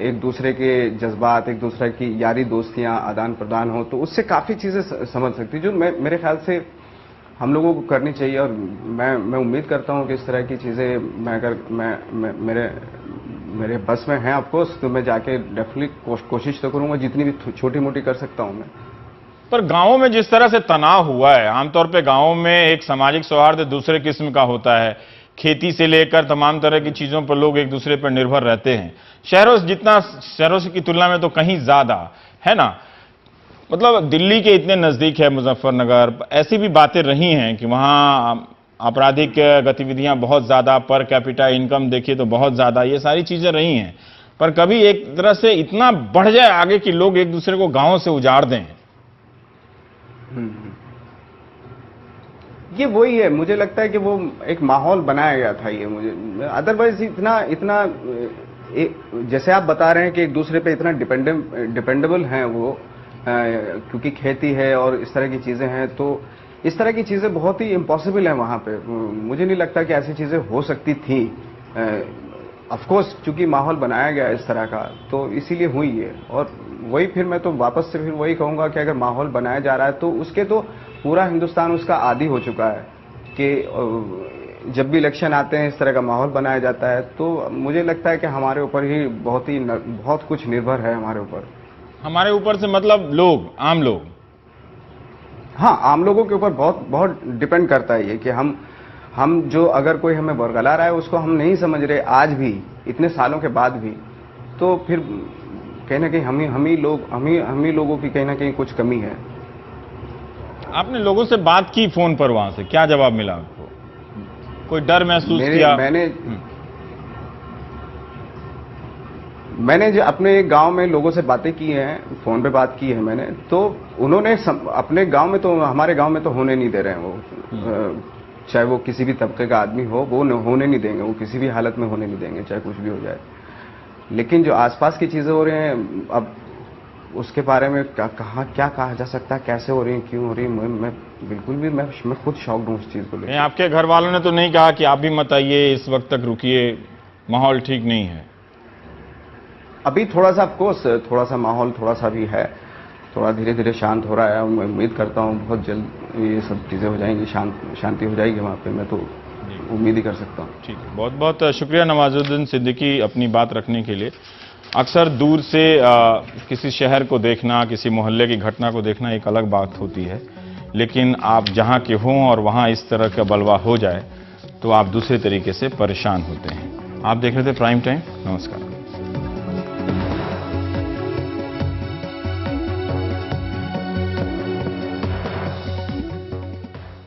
एक दूसरे के जज्बात, एक दूसरे की यारी दोस्तियां आदान प्रदान हो, तो उससे काफ़ी चीज़ें समझ सकती, जो मेरे ख्याल से हम लोगों को करनी चाहिए। और मैं उम्मीद करता हूं कि इस तरह की चीज़ें मेरे बस में हैं ऑफकोर्स, तो मैं जाके डेफिनेटली कोशिश तो करूंगा, जितनी भी छोटी मोटी कर सकता हूं मैं। पर गांवों में जिस तरह से तनाव हुआ है, आमतौर पे गांवों में एक सामाजिक सौहार्द दूसरे किस्म का होता है, खेती से लेकर तमाम तरह की चीजों पर लोग एक दूसरे पर निर्भर रहते हैं। शहरों की तुलना में तो कहीं ज्यादा है ना। मतलब दिल्ली के इतने नजदीक है मुजफ्फरनगर, ऐसी भी बातें रही हैं कि वहां आपराधिक गतिविधियां बहुत ज्यादा, पर कैपिटा इनकम देखिए तो बहुत ज्यादा, ये सारी चीजें रही हैं। पर कभी एक तरह से इतना बढ़ जाए आगे कि लोग एक दूसरे को गांव से उजाड़ दें। ये वही है, मुझे लगता है कि वो एक माहौल बनाया गया था ये, मुझे अदरवाइज इतना जैसे आप बता रहे हैं कि एक दूसरे पे इतना डिपेंडेबल हैं वो, क्योंकि खेती है और इस तरह की चीजें हैं, तो इस तरह की चीजें बहुत ही इम्पॉसिबल है वहां पे। मुझे नहीं लगता कि ऐसी चीजें हो सकती थी। ऑफ कोर्स चूंकि माहौल बनाया गया इस तरह का, तो इसीलिए हुई है। और वही फिर मैं तो वापस से फिर वही कहूंगा कि अगर माहौल बनाया जा रहा है तो उसके तो पूरा हिंदुस्तान उसका आदी हो चुका है कि जब भी इलेक्शन आते हैं इस तरह का माहौल बनाया जाता है। तो मुझे लगता है कि हमारे ऊपर ही बहुत कुछ निर्भर है हमारे ऊपर। हमारे ऊपर से मतलब लोग, आम लोग? हाँ, आम लोगों के ऊपर बहुत डिपेंड करता है ये कि हम जो अगर कोई हमें बरगला रहा है उसको हम नहीं समझ रहे आज भी, इतने सालों के बाद भी, तो फिर कहीं ना कहीं हम ही लोगों की कहीं ना कहीं कुछ कमी है। आपने लोगों से बात की फोन पर, वहां से क्या जवाब मिला आपको? कोई डर महसूस किया? मैंने जो अपने गांव में लोगों से बातें की हैं, फोन पे बात की है मैंने, तो उन्होंने अपने गांव में, तो हमारे गांव में तो होने नहीं दे रहे हैं वो, चाहे वो किसी भी तबके का आदमी हो, वो होने नहीं देंगे, वो किसी भी हालत में होने नहीं देंगे, चाहे कुछ भी हो जाए। लेकिन जो आसपास की चीजें हो रही हैं, अब उसके बारे में क्या कहा जा सकता है, कैसे हो रही है, क्यों हो रही है, मैं बिल्कुल भी मैं खुद शॉक्ड हूँ उस चीज को लेकर। आपके घर वालों ने तो नहीं कहा कि आप भी मत आइए, इस वक्त तक रुकिए, माहौल ठीक नहीं है? अभी थोड़ा सा ऑफकोर्स थोड़ा सा माहौल थोड़ा सा भी है, थोड़ा धीरे धीरे शांत हो रहा है। मैं उम्मीद करता हूँ बहुत जल्द ये सब चीजें हो जाएंगी, शांति हो जाएगी वहाँ पे, मैं तो उम्मीद ही कर सकता हूँ। ठीक है, बहुत बहुत शुक्रिया नवाजुद्दीन सिद्दीकी अपनी बात रखने के लिए। अक्सर दूर से किसी शहर को देखना, किसी मोहल्ले की घटना को देखना एक अलग बात होती है, लेकिन आप जहाँ के हों और वहाँ इस तरह का बलवा हो जाए तो आप दूसरे तरीके से परेशान होते हैं। आप देख रहे थे प्राइम टाइम, नमस्कार।